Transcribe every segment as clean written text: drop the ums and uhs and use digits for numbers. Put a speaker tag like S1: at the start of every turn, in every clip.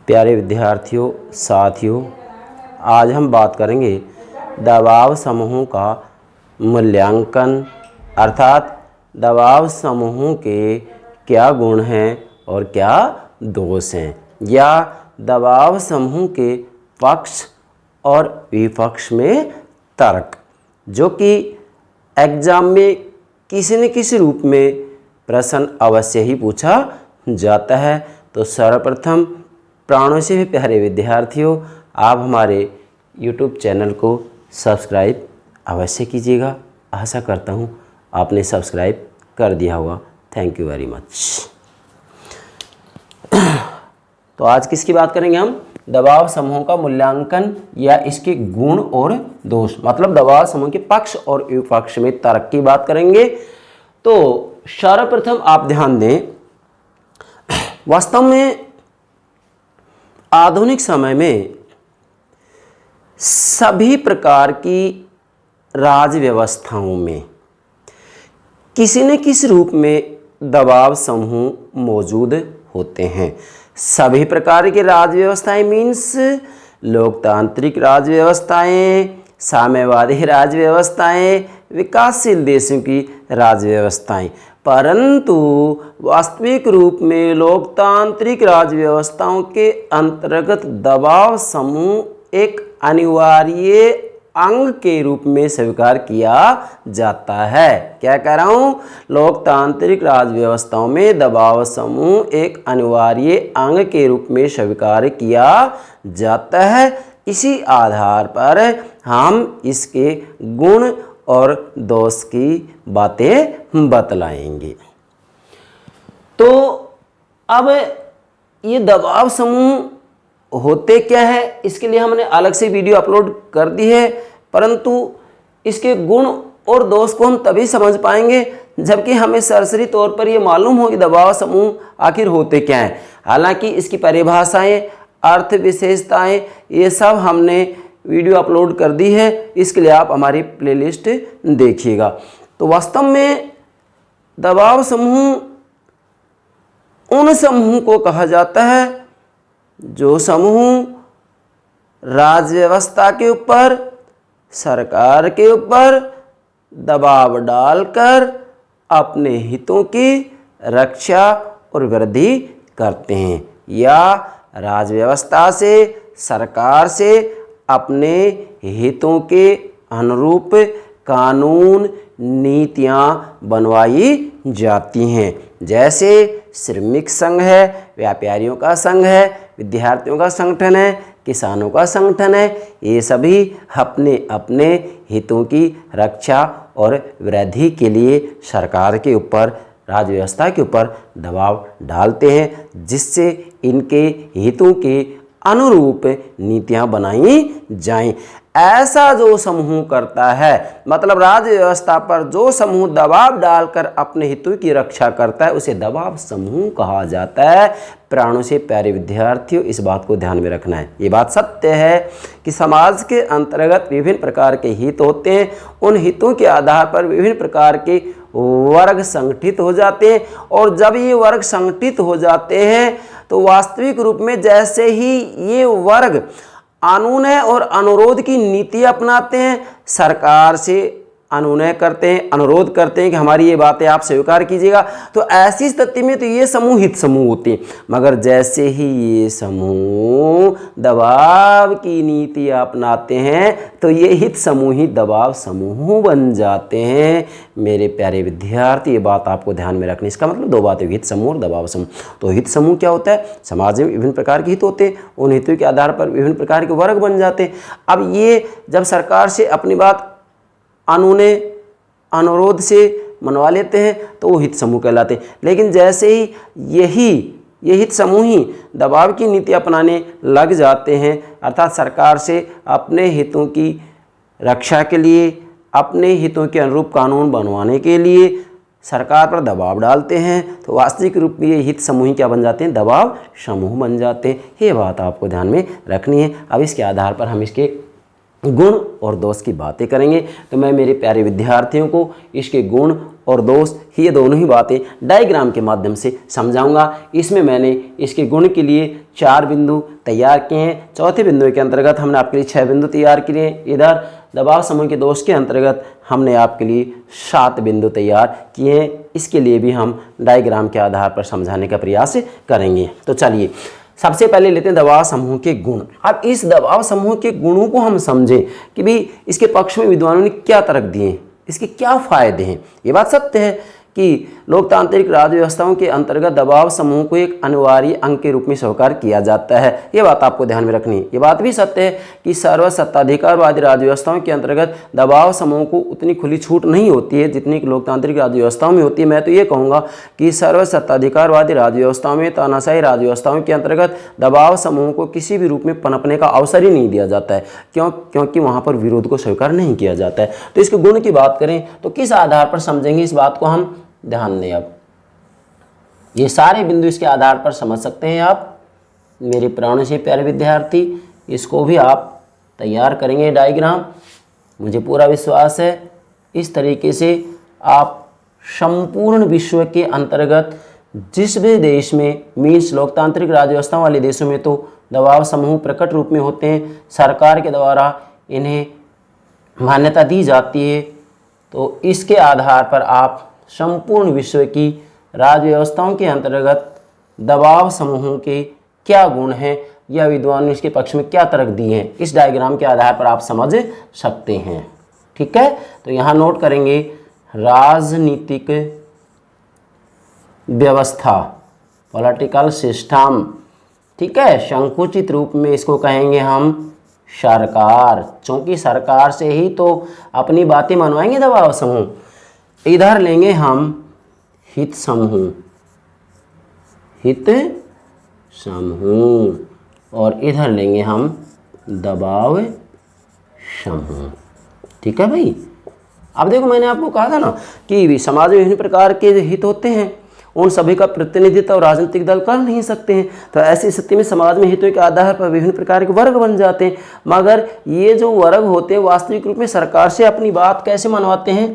S1: प्यारे विद्यार्थियों, साथियों, आज हम बात करेंगे दबाव समूहों का मूल्यांकन, अर्थात दबाव समूहों के क्या गुण हैं और क्या दोष हैं, या दबाव समूह के पक्ष और विपक्ष में तर्क, जो कि एग्जाम में किसी न किसी रूप में प्रश्न अवश्य ही पूछा जाता है। तो सर्वप्रथम प्राणों से भी प्यारे विद्यार्थियों, आप हमारे YouTube चैनल को सब्सक्राइब अवश्य कीजिएगा। आशा करता हूँ आपने सब्सक्राइब कर दिया होगा। Thank you very much. तो आज किसकी बात करेंगे हम? दबाव समूहों का मूल्यांकन या इसके गुण और दोष, मतलब दबाव समूह के पक्ष और विपक्ष में तर्क की बात करेंगे। तो सर्वप्रथम आप ध्यान दें, वास्तव में आधुनिक समय में सभी प्रकार की राज्य व्यवस्थाओं में किसी न किसी रूप में दबाव समूह मौजूद होते हैं। सभी प्रकार की राज्य व्यवस्थाएं मीन्स लोकतांत्रिक राज्य व्यवस्थाएं, साम्यवादी राज्य व्यवस्थाएं, विकासशील देशों की राज्य व्यवस्थाएं। परंतु वास्तविक रूप में लोकतांत्रिक राज्य व्यवस्थाओं के अंतर्गत दबाव समूह एक अनिवार्य अंग के रूप में स्वीकार किया जाता है। क्या कह रहा हूँ? लोकतांत्रिक राज्य व्यवस्थाओं में दबाव समूह एक अनिवार्य अंग के रूप में स्वीकार किया जाता है। इसी आधार पर हम इसके गुण और दोष की बातें बतलाएंगे। तो अब ये दबाव समूह होते क्या है, इसके लिए हमने अलग से वीडियो अपलोड कर दी है, परंतु इसके गुण और दोष को हम तभी समझ पाएंगे जबकि हमें सरसरी तौर पर ये मालूम हो कि दबाव समूह आखिर होते क्या हैं। हालांकि इसकी परिभाषाएं, अर्थ विशेषताएं, ये सब हमने वीडियो अपलोड कर दी है, इसके लिए आप हमारी प्लेलिस्ट देखिएगा। तो वास्तव में दबाव समूह उन समूह को कहा जाता है जो समूह राज्य व्यवस्था के ऊपर, सरकार के ऊपर दबाव डालकर अपने हितों की रक्षा और वृद्धि करते हैं, या राज्य व्यवस्था से, सरकार से अपने हितों के अनुरूप कानून, नीतियाँ बनवाई जाती हैं। जैसे श्रमिक संघ है, व्यापारियों का संघ है, विद्यार्थियों का संगठन है, किसानों का संगठन है, ये सभी अपने अपने हितों की रक्षा और वृद्धि के लिए सरकार के ऊपर, राज्य व्यवस्था के ऊपर दबाव डालते हैं, जिससे इनके हितों के अनुरूप नीतियां बनाई जाएं। ऐसा जो समूह करता है, मतलब राज्य व्यवस्था पर जो समूह दबाव डालकर अपने हितों की रक्षा करता है, उसे दबाव समूह कहा जाता है। प्राणों से प्यारे विद्यार्थियों, इस बात को ध्यान में रखना है। ये बात सत्य है कि समाज के अंतर्गत विभिन्न प्रकार के हित होते हैं। उन हितों के आधार पर विभिन्न प्रकार के वर्ग संगठित हो जाते हैं, और जब ये वर्ग संगठित हो जाते हैं तो वास्तविक रूप में जैसे ही ये वर्ग अनुनय और अनुरोध की नीति अपनाते हैं, सरकार से अनुनय करते हैं, अनुरोध करते हैं कि हमारी ये बातें आप स्वीकार कीजिएगा, तो ऐसी स्थिति में तो ये समूह हित समूह होते हैं। मगर जैसे ही ये समूह दबाव की नीति अपनाते हैं तो ये हित समूह ही दबाव समूह बन जाते हैं। मेरे प्यारे विद्यार्थी, ये बात आपको ध्यान में रखनी। इसका मतलब दो बातें, हित समूह और दबाव समूह। तो हित समूह क्या होता है? समाज में विभिन्न प्रकार के हित होते हैं, उन हितों के आधार पर विभिन्न प्रकार के वर्ग बन जाते हैं। अब ये जब सरकार से अपनी बात अनुनय अनुरोध से मनवा लेते हैं तो वो हित समूह कहलाते हैं। लेकिन जैसे ही ये हित समूह ही दबाव की नीति अपनाने लग जाते हैं, अर्थात सरकार से अपने हितों की रक्षा के लिए, अपने हितों के अनुरूप कानून बनवाने के लिए सरकार पर दबाव डालते हैं, तो वास्तविक रूप में ये हित समूह क्या बन जाते हैं? दबाव समूह बन जाते हैं। ये बात आपको ध्यान में रखनी है। अब इसके आधार पर हम इसके गुण और दोष की बातें करेंगे। तो मैं मेरे प्यारे विद्यार्थियों को इसके गुण और दोष ये दोनों ही बातें डायग्राम के माध्यम से समझाऊंगा। इसमें मैंने इसके गुण के लिए 4 बिंदु तैयार किए हैं। चौथे बिंदु के अंतर्गत हमने आपके लिए 6 बिंदु तैयार किए हैं। इधर दबाव समूह के दोष के अंतर्गत हमने आपके लिए 7 बिंदु तैयार किए हैं। इसके लिए भी हम डायग्राम के आधार पर समझाने का प्रयास करेंगे। तो चलिए सबसे पहले लेते हैं दबाव समूह के गुण। अब इस दबाव समूह के गुणों को हम समझें कि भाई इसके पक्ष में विद्वानों ने क्या तर्क दिए हैं, इसके क्या फायदे हैं। ये बात सत्य है कि लोकतांत्रिक राज्य व्यवस्थाओं के अंतर्गत दबाव समूह को एक अनिवार्य अंग के रूप में स्वीकार किया जाता है। ये बात आपको ध्यान में रखनी है। ये बात भी सत्य है कि सर्वसत्ताधिकारवादी राज्य व्यवस्थाओं के अंतर्गत दबाव समूह को उतनी खुली छूट नहीं होती है जितनी कि लोकतांत्रिक राज्य व्यवस्थाओं में होती है। मैं तो ये कहूँगा कि सर्वसत्ताधिकारवादी राज्य व्यवस्थाओं में, तानाशाही राज्य व्यवस्थाओं के अंतर्गत दबाव समूह को किसी भी रूप में पनपने का अवसर ही नहीं दिया जाता है। क्योंकि वहाँ पर विरोध को स्वीकार नहीं किया जाता है। तो इसके गुण की बात करें तो किस आधार पर समझेंगे इस बात को हम ध्यान दें। अब ये सारे बिंदु इसके आधार पर समझ सकते हैं आप मेरे प्राण से प्यारे विद्यार्थी। इसको भी आप तैयार करेंगे डायग्राम, मुझे पूरा विश्वास है। इस तरीके से आप संपूर्ण विश्व के अंतर्गत जिस भी देश में मीन्स लोकतांत्रिक राज्य व्यवस्था वाले देशों में तो दबाव समूह प्रकट रूप में होते हैं, सरकार के द्वारा इन्हें मान्यता दी जाती है। तो इसके आधार पर आप संपूर्ण विश्व की राज्य व्यवस्थाओं के अंतर्गत दबाव समूहों के क्या गुण हैं या विद्वान ने इसके पक्ष में क्या तर्क दिए हैं, इस डायग्राम के आधार पर आप समझ सकते हैं। ठीक है, तो यहाँ नोट करेंगे राजनीतिक व्यवस्था, पॉलिटिकल सिस्टम। ठीक है, संकुचित रूप में इसको कहेंगे हम सरकार, क्योंकि सरकार से ही तो अपनी बातें मनवाएंगे दबाव समूह। इधर लेंगे हम हित समूह, हित समूह, और इधर लेंगे हम दबाव समूह। ठीक है भाई। अब देखो मैंने आपको कहा था ना कि समाज में विभिन्न प्रकार के हित होते हैं, उन सभी का प्रतिनिधित्व और राजनीतिक दल कर नहीं सकते हैं। तो ऐसी स्थिति में समाज में हितों के आधार पर विभिन्न प्रकार के वर्ग बन जाते हैं। मगर ये जो वर्ग होते हैं वास्तविक रूप में सरकार से अपनी बात कैसे मनवाते हैं,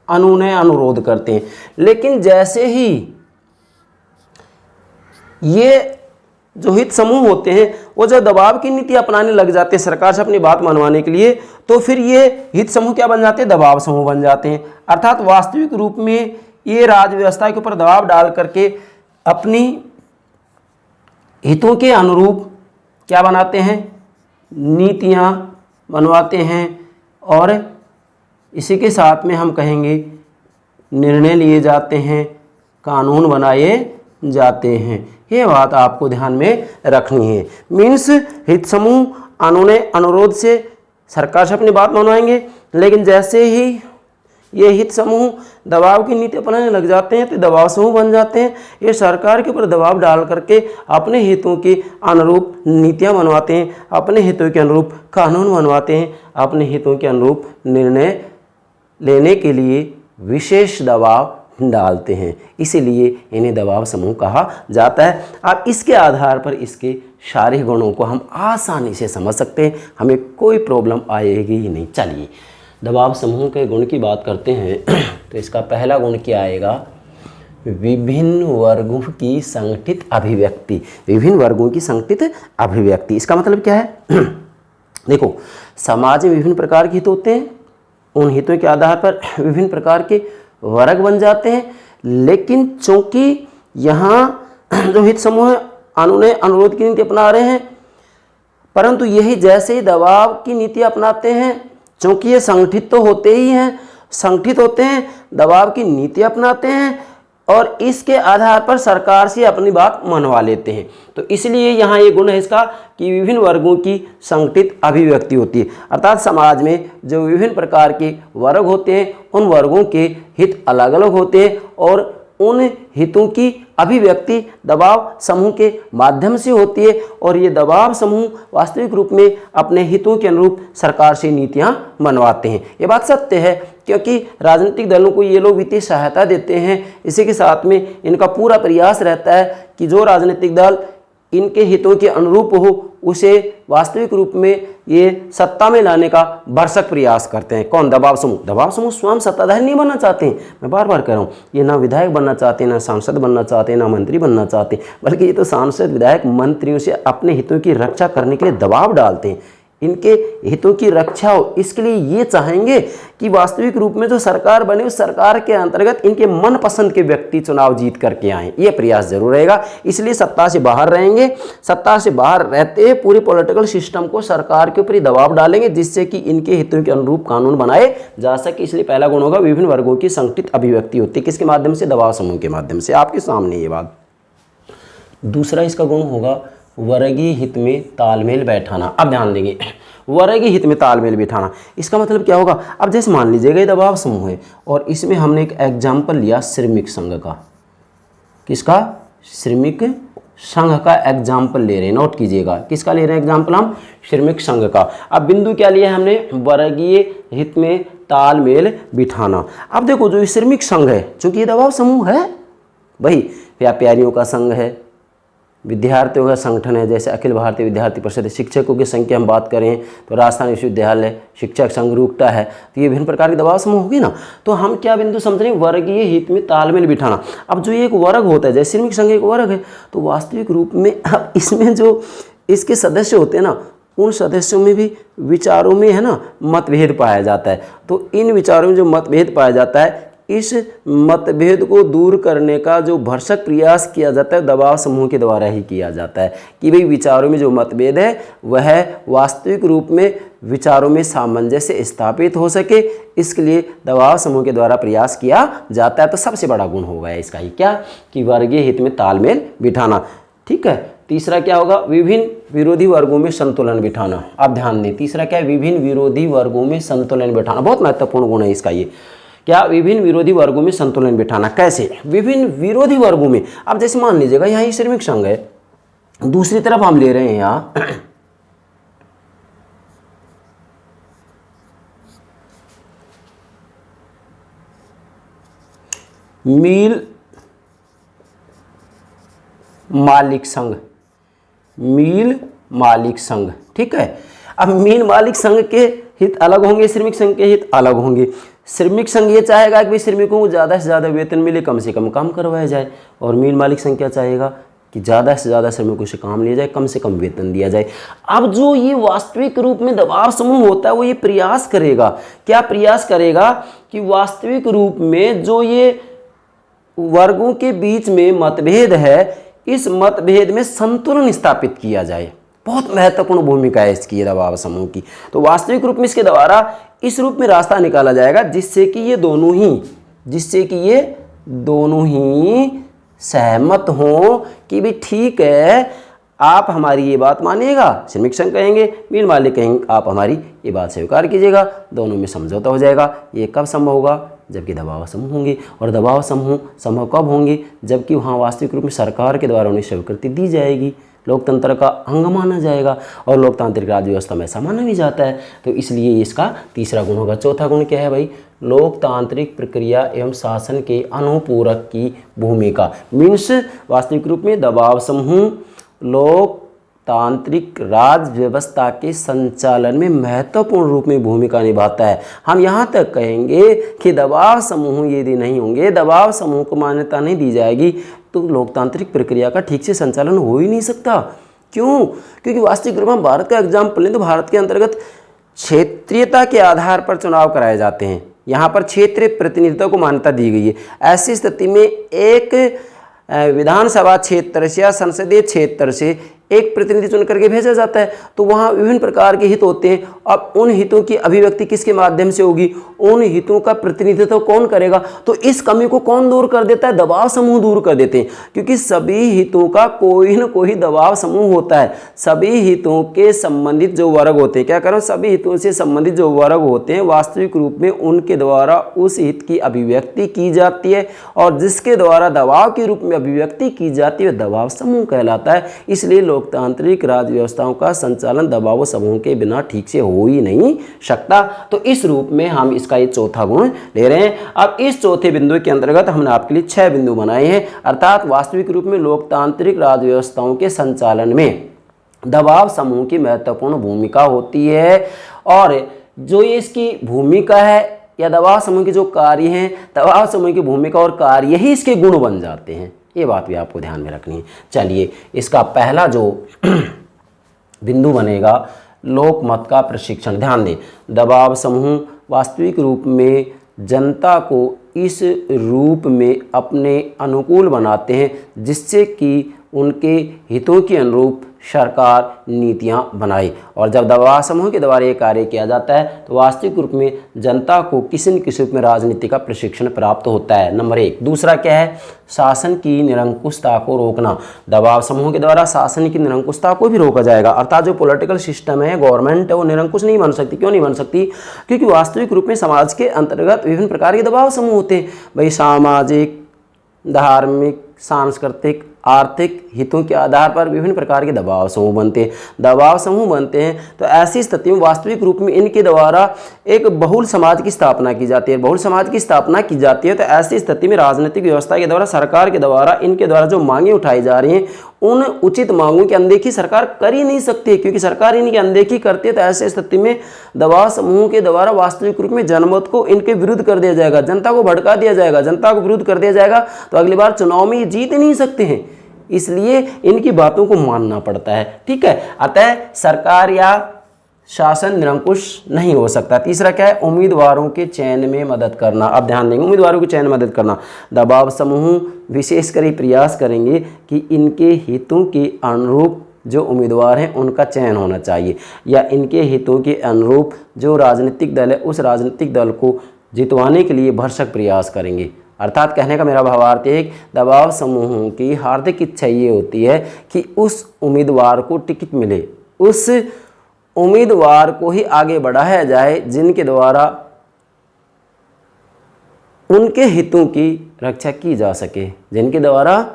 S1: अनुनय अनुरोध करते हैं। लेकिन जैसे ही ये जो हित समूह होते हैं वो जब दबाव की नीति अपनाने लग जाते हैं सरकार से अपनी बात मनवाने के लिए, तो फिर ये हित समूह क्या बन जाते हैं, दबाव समूह बन जाते हैं। अर्थात वास्तविक रूप में ये राज्य व्यवस्था के ऊपर दबाव डाल करके अपनी हितों के अनुरूप क्या बनाते हैं, नीतियां बनवाते हैं, और इसी के साथ में हम कहेंगे निर्णय लिए जाते हैं, कानून बनाए जाते हैं। ये बात आपको ध्यान में रखनी है। मीन्स हित समूह अनुनय अनुरोध से सरकार से अपनी बात मनवाएंगे, लेकिन जैसे ही ये हित समूह दबाव की नीति अपनाने लग जाते हैं तो दबाव समूह बन जाते हैं। ये सरकार के ऊपर दबाव डाल करके अपने हितों के अनुरूप नीतियां बनवाते हैं, अपने हितों के अनुरूप कानून बनवाते हैं, अपने हितों के अनुरूप निर्णय लेने के लिए विशेष दबाव डालते हैं। इसीलिए इन्हें दबाव समूह कहा जाता है। अब इसके आधार पर इसके सारे गुणों को हम आसानी से समझ सकते हैं, हमें कोई प्रॉब्लम आएगी ही नहीं। चलिए दबाव समूह के गुण की बात करते हैं। तो इसका पहला गुण क्या आएगा, विभिन्न वर्गों की संगठित अभिव्यक्ति। विभिन्न वर्गों की संगठित अभिव्यक्ति, इसका मतलब क्या है देखो, समाज में विभिन्न प्रकार के हित होते हैं, उन हितों के आधार पर विभिन्न प्रकार के वर्ग बन जाते हैं। लेकिन चूंकि यहाँ जो हित समूह अनुनय अनुरोध की नीति अपना रहे हैं, परंतु यही जैसे ही दबाव की नीति अपनाते हैं, चूंकि ये संगठित तो होते ही हैं, संगठित होते हैं, दबाव की नीति अपनाते हैं और इसके आधार पर सरकार से अपनी बात मनवा लेते हैं। तो इसलिए यहाँ ये गुण है इसका कि विभिन्न वर्गों की संगठित अभिव्यक्ति होती है। अर्थात समाज में जो विभिन्न प्रकार के वर्ग होते हैं उन वर्गों के हित अलग अलग होते हैं और उन हितों की अभिव्यक्ति दबाव समूह के माध्यम से होती है। और ये दबाव समूह वास्तविक रूप में अपने हितों के अनुरूप सरकार से नीतियां बनवाते हैं। ये बात सत्य है, क्योंकि राजनीतिक दलों को ये लोग वित्तीय सहायता देते हैं। इसी के साथ में इनका पूरा प्रयास रहता है कि जो राजनीतिक दल इनके हितों के अनुरूप हो उसे वास्तविक रूप में ये सत्ता में लाने का भरसक प्रयास करते हैं। कौन? दबाव समूह। दबाव समूह स्वयं सत्ताधारी नहीं बनना चाहते हैं, मैं बार बार कह रहा हूँ, ये ना विधायक बनना चाहते हैं, ना सांसद बनना चाहते हैं, ना मंत्री बनना चाहते हैं, बल्कि ये तो सांसद विधायक मंत्रियों से अपने हितों की रक्षा करने के लिए दबाव डालते हैं। इनके हितों की रक्षा हो इसके लिए ये चाहेंगे कि वास्तविक रूप में जो सरकार बने उस सरकार के अंतर्गत इनके मनपसंद के व्यक्ति चुनाव जीत करके आएँ, ये प्रयास जरूर रहेगा। इसलिए सत्ता से बाहर रहेंगे, सत्ता से बाहर रहते हुए पूरी पॉलिटिकल सिस्टम को सरकार के ऊपर ही दबाव डालेंगे जिससे कि इनके हितों के अनुरूप कानून बनाए जा सके। इसलिए पहला गुण होगा विभिन्न वर्गों की संगठित अभिव्यक्ति होती है, किसके माध्यम से? दबाव समूह के माध्यम से। आपके सामने ये बात। दूसरा इसका गुण होगा वर्गीय हित में तालमेल बैठाना। अब ध्यान देंगे, वर्गीय हित में तालमेल बैठाना, इसका मतलब क्या होगा? अब जैसे मान लीजिएगा ये दबाव समूह है और इसमें हमने एक एग्जाम्पल लिया श्रमिक संघ का। किसका? श्रमिक संघ का एग्जाम्पल ले रहे हैं, नोट कीजिएगा। किसका ले रहे हैं एग्जाम्पल हम? श्रमिक संघ का। अब बिंदु क्या लिया हमने? वर्गीय हित में तालमेल बिठाना। अब देखो जो श्रमिक संघ है, चूंकि ये दबाव समूह है, वही व्यापारियों का संघ है, विद्यार्थियों का संगठन है, जैसे अखिल भारतीय विद्यार्थी परिषद। शिक्षकों की संख्या हम बात करें तो राजस्थान विश्वविद्यालय शिक्षक संघ रूकटा है, तो ये विभिन्न प्रकार के दबाव समूह होगी ना। तो हम क्या बिंदु समझ रहे हैं? वर्गीय हित में तालमेल बिठाना। अब जो ये एक वर्ग होता है, जैसे श्रमिक संघ एक वर्ग है, तो वास्तविक रूप में अब इसमें जो इसके सदस्य होते हैं ना, उन सदस्यों में भी विचारों में है ना मतभेद पाया जाता है। तो इन विचारों में जो मतभेद पाया जाता है, इस मतभेद को दूर करने का जो भरसक प्रयास किया जाता है दबाव समूह के द्वारा ही किया जाता है कि भाई विचारों में जो मतभेद है वह वास्तविक रूप में विचारों में सामंजस्य स्थापित हो सके, इसके लिए दबाव समूह के द्वारा प्रयास किया जाता है। तो सबसे बड़ा गुण होगा इसका ही क्या? कि वर्गीय हित में तालमेल बिठाना। ठीक है। तीसरा क्या होगा? विभिन्न विरोधी वर्गों में संतुलन बिठाना। आप ध्यान दें, तीसरा क्या है? विभिन्न विरोधी वर्गों में संतुलन बिठाना। बहुत महत्वपूर्ण गुण है इसका ये। क्या? विभिन्न विरोधी वर्गों में संतुलन बिठाना। कैसे? विभिन्न विरोधी वर्गों में, अब जैसे मान लीजिएगा यहाँ ये श्रमिक संघ है, दूसरी तरफ हम ले रहे हैं यहाँ मील मालिक संघ, मील मालिक संघ। ठीक है। अब मील मालिक संघ के हित अलग होंगे, श्रमिक संघ के हित अलग होंगे। श्रमिक संघ ये चाहेगा कि भाई श्रमिकों को ज़्यादा से ज़्यादा वेतन मिले, कम से कम काम करवाया जाए, और मील मालिक संघ क्या चाहेगा? कि ज़्यादा से ज़्यादा श्रमिकों से काम लिया जाए, कम से कम वेतन दिया जाए। अब जो ये वास्तविक रूप में दबाव समूह होता है वो ये प्रयास करेगा, क्या प्रयास करेगा? कि वास्तविक रूप में जो ये वर्गों के बीच में मतभेद है, इस मतभेद में संतुलन स्थापित किया जाए। बहुत महत्वपूर्ण भूमिका है इसकी दबाव समूह की। तो वास्तविक रूप में इसके द्वारा इस रूप में रास्ता निकाला जाएगा जिससे कि ये दोनों ही सहमत हों कि भी ठीक है, आप हमारी ये बात मानिएगा, श्रमिक संघ कहेंगे, मील मालिक कहेंगे आप हमारी ये बात स्वीकार कीजिएगा, दोनों में समझौता हो जाएगा। ये कब संभव होगा? जबकि दबाव समूह होंगे। और दबाव समूह संभव कब होंगे? जबकि वहाँ वास्तविक रूप में सरकार के द्वारा उन्हें स्वीकृति दी जाएगी, लोकतंत्र का अंग माना जाएगा, और लोकतांत्रिक राज्य व्यवस्था में ऐसा माना भी जाता है। तो इसलिए इसका तीसरा गुण होगा। चौथा गुण क्या है भाई? लोकतांत्रिक प्रक्रिया एवं शासन के अनुपूरक की भूमिका। मीन्स वास्तविक रूप में दबाव समूह लोकतांत्रिक राज व्यवस्था के संचालन में महत्वपूर्ण रूप में भूमिका निभाता है। हम यहाँ तक कहेंगे कि दबाव समूह यदि नहीं होंगे, दबाव समूह को मान्यता नहीं दी जाएगी, तो लोकतांत्रिक प्रक्रिया का ठीक से संचालन हो ही नहीं सकता। क्यों? क्योंकि वास्तविक रूप में भारत का एग्जाम्पल लें तो भारत के अंतर्गत क्षेत्रीयता के आधार पर चुनाव कराए जाते हैं। यहाँ पर क्षेत्रीय प्रतिनिधित्व को मान्यता दी गई है। ऐसी स्थिति में एक विधानसभा क्षेत्र से या संसदीय क्षेत्र से एक प्रतिनिधि चुन करके भेजा जाता है, तो वहाँ विभिन्न प्रकार के हित होते हैं। अब उन हितों की अभिव्यक्ति किसके माध्यम से होगी? उन हितों का प्रतिनिधित्व कौन करेगा? तो इस कमी को कौन दूर कर देता है? दबाव समूह दूर कर देते हैं। क्योंकि सभी हितों का कोई न कोई दबाव समूह होता है। सभी हितों के संबंधित जो वर्ग होते हैं, क्या करो, सभी हितों से संबंधित जो वर्ग होते हैं वास्तविक रूप में उनके द्वारा उस हित की अभिव्यक्ति की जाती है, और जिसके द्वारा दबाव के रूप में अभिव्यक्ति की जाती है दबाव समूह कहलाता है। इसलिए लोकतांत्रिक राज्य व्यवस्थाओं का संचालन दबाव समूह के बिना ठीक से हो ही नहीं सकता। तो इस रूप में हम इसका ये चौथा गुण ले रहे हैं। अब इस चौथे बिंदु के अंतर्गत हमने आपके लिए 6 बिंदु बनाए हैं, अर्थात वास्तविक रूप में लोकतांत्रिक राज्य व्यवस्थाओं के संचालन में दबाव समूह की महत्वपूर्ण भूमिका होती है। और जो ये इसकी भूमिका है या दबाव समूह के जो कार्य हैं, दबाव समूह की भूमिका और कार्य ही इसके गुण बन जाते हैं। ये बात भी आपको ध्यान में रखनी है। चलिए, इसका पहला जो बिंदु बनेगा, लोकमत का प्रशिक्षण। ध्यान दें, दबाव समूह वास्तविक रूप में जनता को इस रूप में अपने अनुकूल बनाते हैं जिससे कि उनके हितों के अनुरूप सरकार नीतियां बनाए। और जब दबाव समूह के द्वारा ये कार्य किया जाता है तो वास्तविक रूप में जनता को किसी न किसी रूप में राजनीति का प्रशिक्षण प्राप्त होता है। नंबर 1। दूसरा क्या है? शासन की निरंकुशता को रोकना। दबाव समूह के द्वारा शासन की निरंकुशता को भी रोका जाएगा। अर्थात जो पॉलिटिकल सिस्टम है, गवर्नमेंट है, वो निरंकुश नहीं बन सकती। क्यों नहीं बन सकती? क्योंकि वास्तविक रूप में समाज के अंतर्गत विभिन्न प्रकार के दबाव समूह होते हैं। भाई, सामाजिक, धार्मिक, सांस्कृतिक, आर्थिक हितों के आधार पर विभिन्न प्रकार के दबाव समूह बनते हैं। दबाव समूह बनते हैं तो ऐसी स्थिति में वास्तविक रूप में इनके द्वारा एक बहुल समाज की स्थापना की जाती है। बहुल समाज की स्थापना की जाती है तो ऐसी स्थिति में राजनीतिक व्यवस्था के द्वारा, सरकार के द्वारा इनके द्वारा जो मांगे उठाई जा रही हैं, उन उचित मांगों की अनदेखी सरकार कर ही नहीं सकती है। क्योंकि सरकार इनकी अनदेखी करती है तो ऐसी स्थिति में दबाव समूह के द्वारा वास्तविक रूप में जनमत को इनके विरुद्ध कर दिया जाएगा, जनता को भड़का दिया जाएगा। जनता को विरुद्ध कर दिया जाएगा तो अगली बार चुनाव में ये जीत नहीं सकते हैं। इसलिए इनकी बातों को मानना पड़ता है। ठीक है, अतः सरकार या शासन निरंकुश नहीं हो सकता। तीसरा क्या है? उम्मीदवारों के चयन में मदद करना। अब ध्यान देंगे, उम्मीदवारों के चयन में मदद करना। दबाव समूह विशेषकर ये प्रयास करेंगे कि इनके हितों के अनुरूप जो उम्मीदवार हैं उनका चयन होना चाहिए, या इनके हितों के अनुरूप जो राजनीतिक दल है उस राजनीतिक दल को जितवाने के लिए भरसक प्रयास करेंगे। अर्थात कहने का मेरा भावार्थ है, दबाव समूहों की हार्दिक इच्छा ये होती है कि उस उम्मीदवार को टिकट मिले, उस उम्मीदवार को ही आगे बढ़ाया जाए जिनके द्वारा उनके हितों की रक्षा की जा सके, जिनके द्वारा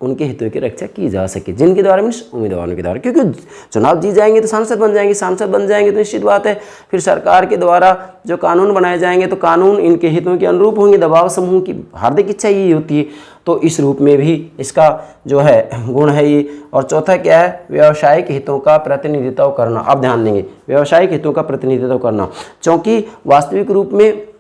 S1: उनके हितों की रक्षा की जा सके, जिनके द्वारा मीन्स उम्मीदवारों के द्वारा। क्योंकि चुनाव जीत जाएंगे तो सांसद बन जाएंगे, सांसद बन जाएंगे तो निश्चित बात है फिर सरकार के द्वारा जो कानून बनाए जाएंगे तो कानून इनके हितों के अनुरूप होंगे। दबाव समूह की हार्दिक इच्छा यही होती है। तो इस रूप में भी इसका जो है गुण है ये। और चौथा क्या है? व्यावसायिक हितों का प्रतिनिधित्व करना। अब ध्यान देंगे, व्यावसायिक हितों का प्रतिनिधित्व करना, क्योंकि वास्तविक रूप में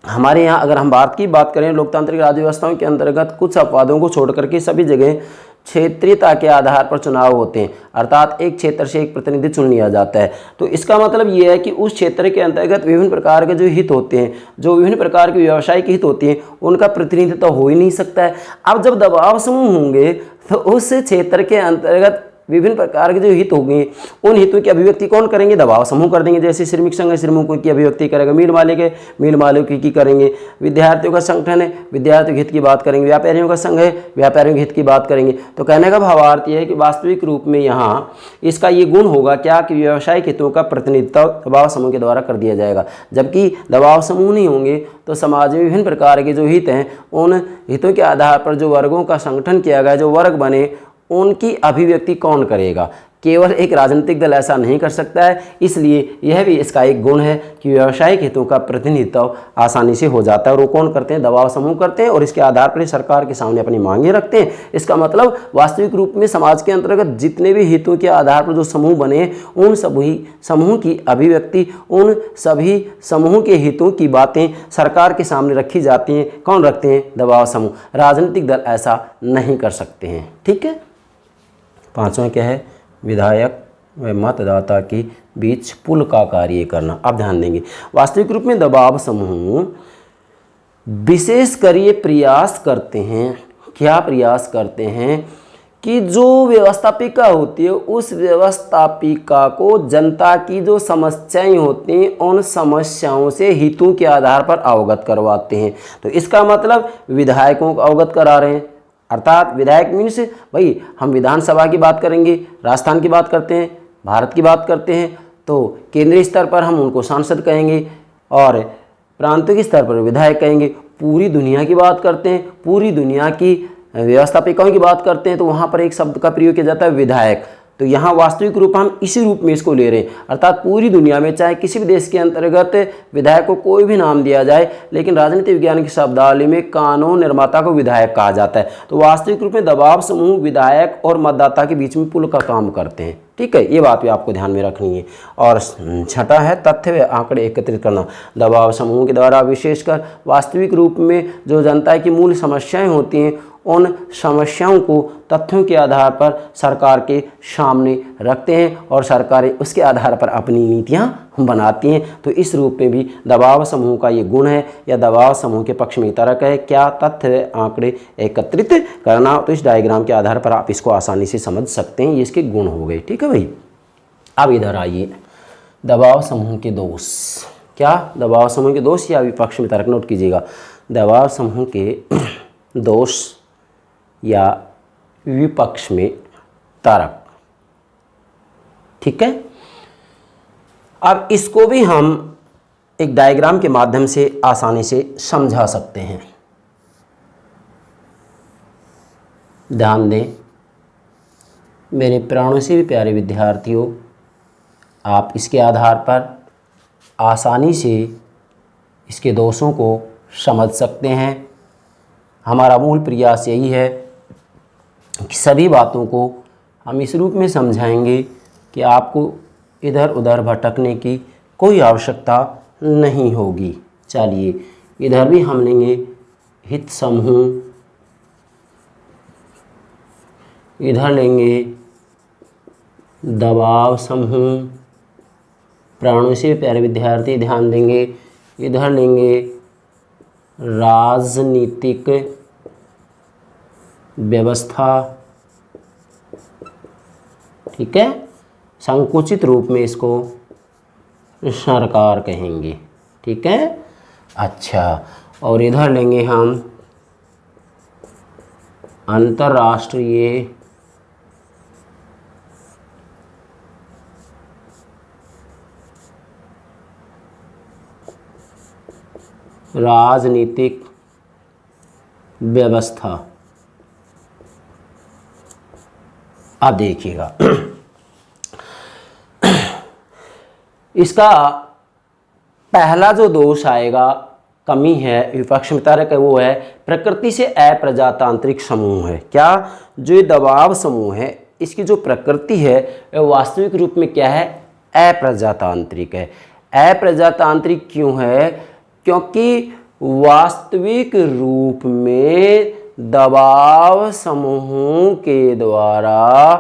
S1: हमारे यहाँ अगर हम भारत की बात करें, लोकतांत्रिक राज्य व्यवस्थाओं के अंतर्गत कुछ अपवादों को छोड़ करके सभी जगह क्षेत्रीयता के आधार पर चुनाव होते हैं। अर्थात एक क्षेत्र से एक प्रतिनिधि चुन लिया जाता है। तो इसका मतलब ये है कि उस क्षेत्र के अंतर्गत विभिन्न प्रकार के जो हित होते हैं, जो विभिन्न प्रकार के व्यावसायिक हित होती हैं, उनका प्रतिनिधित्व हो ही नहीं सकता है। अब जब दबाव समूह होंगे तो उस क्षेत्र के अंतर्गत विभिन्न प्रकार के जो हित होंगे उन हितों की अभिव्यक्ति कौन करेंगे? दबाव समूह कर देंगे। जैसे श्रमिक संघ है, श्रमिकों की अभिव्यक्ति करेगा। मिल मालिक है, मिल मालिकों की करेंगे। विद्यार्थियों का संगठन है, विद्यार्थियों के हित की बात करेंगे। व्यापारियों का संघ है, व्यापारियों के हित की बात करेंगे। तो कहने का भावार्थ यह है कि वास्तविक रूप में यहाँ इसका ये गुण होगा क्या कि व्यावसायिक हितों का प्रतिनिधित्व दबाव समूह के द्वारा कर दिया जाएगा। जबकि दबाव समूह नहीं होंगे तो समाज में विभिन्न प्रकार के जो हित हैं उन हितों के आधार पर जो वर्गों का संगठन किया गया, जो वर्ग बने, उनकी अभिव्यक्ति कौन करेगा? केवल एक राजनीतिक दल ऐसा नहीं कर सकता है। इसलिए यह भी इसका एक गुण है कि व्यावसायिक हितों का प्रतिनिधित्व आसानी से हो जाता है। और वो कौन करते हैं? दबाव समूह करते हैं और इसके आधार पर सरकार के सामने अपनी मांगे रखते हैं। इसका मतलब वास्तविक रूप में समाज के अंतर्गत जितने भी हितों के आधार पर जो समूह बने, उन सभी समूह की अभिव्यक्ति, उन सभी समूह के हितों की बातें सरकार के सामने रखी जाती हैं। कौन रखते हैं? दबाव समूह। राजनीतिक दल ऐसा नहीं कर सकते हैं। ठीक है। पांचवा क्या है? विधायक व मतदाता के बीच पुल का कार्य करना। अब ध्यान देंगे, वास्तविक रूप में दबाव समूह विशेषकर ये प्रयास करते हैं, क्या प्रयास करते हैं कि जो व्यवस्थापिका होती है उस व्यवस्थापिका को जनता की जो समस्याएं होती हैं उन समस्याओं से हितों के आधार पर अवगत करवाते हैं। तो इसका मतलब विधायकों को अवगत करा रहे हैं। अर्थात विधायक मीन्स भाई हम विधानसभा की बात करेंगे, राजस्थान की बात करते हैं, भारत की बात करते हैं तो केंद्रीय स्तर पर हम उनको सांसद कहेंगे और प्रांतों के स्तर पर विधायक कहेंगे। पूरी दुनिया की बात करते हैं, पूरी दुनिया की व्यवस्थापिकाओं की बात करते हैं तो वहाँ पर एक शब्द का प्रयोग किया जाता है विधायक। तो यहाँ वास्तविक रूप हम इसी रूप में इसको ले रहे हैं, अर्थात पूरी दुनिया में चाहे किसी भी देश के अंतर्गत विधायक को कोई भी नाम दिया जाए, लेकिन राजनीति विज्ञान की शब्दावली में कानून निर्माता को विधायक कहा जाता है। तो वास्तविक रूप में दबाव समूह विधायक और मतदाता के बीच में पुल का काम करते हैं। ठीक है, ये बात भी आपको ध्यान में रखनी है। और छठा है तथ्य व आंकड़े एकत्रित करना। दबाव समूह के द्वारा विशेषकर वास्तविक रूप में जो जनता की मूल समस्याएं होती हैं, उन समस्याओं को तथ्यों के आधार पर सरकार के सामने रखते हैं और सरकारें उसके आधार पर अपनी नीतियां बनाती हैं। तो इस रूप में भी दबाव समूह का ये गुण है, या दबाव समूह के पक्ष में तर्क है। क्या? तथ्य आंकड़े एकत्रित करना। तो इस डायग्राम के आधार पर आप इसको आसानी से समझ सकते हैं, ये इसके गुण हो गए। ठीक है भाई, अब इधर आइए, दबाव समूह के दोष। क्या? दबाव समूह के दोष या विपक्ष में तर्क, नोट कीजिएगा। दबाव समूह के दोष या विपक्ष में तर्क। ठीक है, अब इसको भी हम एक डायग्राम के माध्यम से आसानी से समझा सकते हैं। ध्यान दें मेरे प्राणों से भी प्यारे विद्यार्थियों, आप इसके आधार पर आसानी से इसके दोषों को समझ सकते हैं। हमारा मूल प्रयास यही है कि सभी बातों को हम इस रूप में समझाएंगे कि आपको इधर उधर भटकने की कोई आवश्यकता नहीं होगी। चलिए, इधर भी हम लेंगे हित समूह, इधर लेंगे दबाव समूह। प्राणों से प्यारे विद्यार्थी ध्यान देंगे, इधर लेंगे राजनीतिक व्यवस्था। ठीक है, संकुचित रूप में इसको सरकार कहेंगे। ठीक है, अच्छा, और इधर लेंगे हम अंतर्राष्ट्रीय राजनीतिक व्यवस्था। अब देखिएगा इसका पहला जो दोष आएगा, कमी है, विपक्ष में तर्क है, वो है प्रकृति से अप्रजातांत्रिक समूह है। क्या? जो ये दबाव समूह है, इसकी जो प्रकृति है वह वास्तविक रूप में क्या है? अप्रजातांत्रिक है। अप्रजातांत्रिक क्यों है? क्योंकि वास्तविक रूप में दबाव समूहों के द्वारा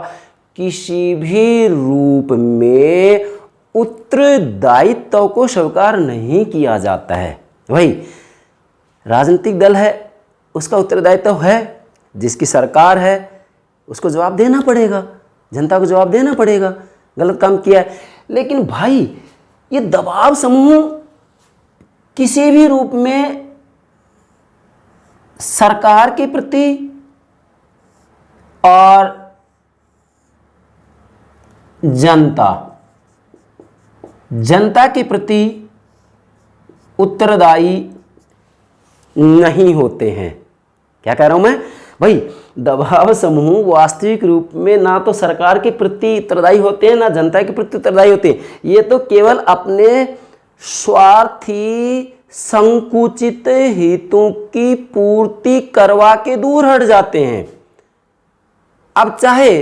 S1: किसी भी रूप में उत्तरदायित्व को स्वीकार नहीं किया जाता है। भाई, राजनीतिक दल है, उसका उत्तरदायित्व है, जिसकी सरकार है उसको जवाब देना पड़ेगा, जनता को जवाब देना पड़ेगा, गलत काम किया है। लेकिन भाई, ये दबाव समूह किसी भी रूप में सरकार के प्रति और जनता के प्रति उत्तरदायी नहीं होते हैं। क्या कह रहा हूं मैं भाई? दबाव समूह वास्तविक रूप में ना तो सरकार के प्रति उत्तरदायी होते हैं, ना जनता के प्रति उत्तरदायी होते हैं। ये तो केवल अपने स्वार्थी संकुचित हितों की पूर्ति करवा के दूर हट जाते हैं। अब चाहे